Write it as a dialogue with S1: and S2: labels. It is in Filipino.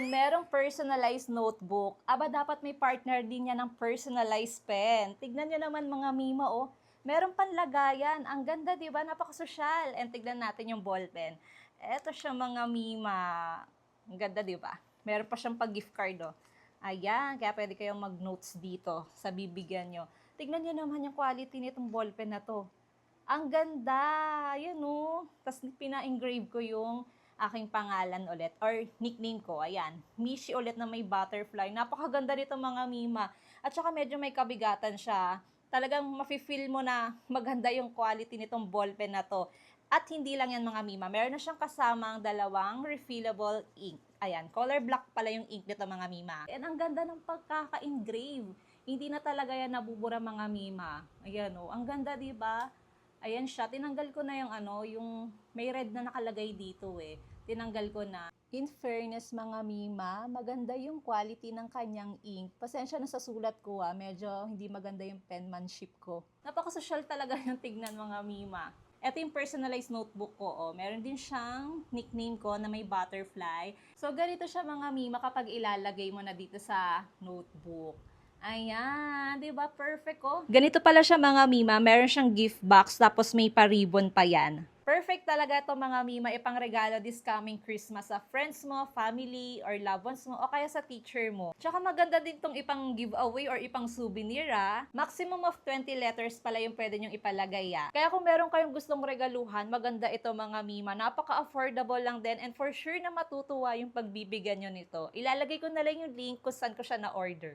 S1: kung merong personalized notebook, dapat may partner din yan ng personalized pen. Tignan nyo naman mga Mima, oh. Meron panlagayan. Ang ganda, di ba? Napakasosyal. And tignan natin yung ballpen. Eto siya mga Mima. Ang ganda, di ba? Meron pa siyang pag-gift card, oh. Ayan, kaya pwede kayong mag-notes dito sa bibigyan nyo. Tignan nyo naman yung quality nitong ballpen na to. Ang ganda! Yun, oh. Tapos pina-engrave ko yung aking pangalan ulit, or nickname ko, ayan, Mishi ulit na may butterfly. Napakaganda nito mga Mima. At saka medyo may kabigatan siya. Talagang mafe-feel mo na maganda yung quality nitong ballpen na to. At hindi lang yan mga Mima, meron na siyang kasamang dalawang refillable ink. Ayan, color black pala yung ink nito mga Mima. And ang ganda ng pagkaka-engrave. Hindi na talaga yan nabubura mga Mima. Ayan oh, ang ganda 'di ba? Ayan siya, tinanggal ko na yung yung may red na nakalagay dito eh. Tinanggal ko na. In fairness mga Mima, maganda yung quality ng kanyang ink. Pasensya na sa sulat ko medyo hindi maganda yung penmanship ko. Napakasosyal talaga yung tignan mga Mima. Ito yung personalized notebook ko. Oh. Meron din siyang nickname ko na may butterfly. So ganito siya mga Mima kapag ilalagay mo na dito sa notebook. Ayan, di ba? Perfect oh. Ganito pala siya mga Mima, meron siyang gift box tapos may pa-ribbon pa yan. Perfect talaga to mga Mima ipang regalo this coming Christmas sa friends mo, family, or loved ones mo, o kaya sa teacher mo. Tsaka maganda din tong ipang giveaway or ipang souvenir Maximum of 20 letters pala yung pwede nyong ipalagay Kaya kung meron kayong gustong regaluhan, maganda ito mga Mima. Napaka-affordable lang din and for sure na matutuwa yung pagbibigyan nyo nito. Ilalagay ko na lang yung link kung saan ko siya na-order.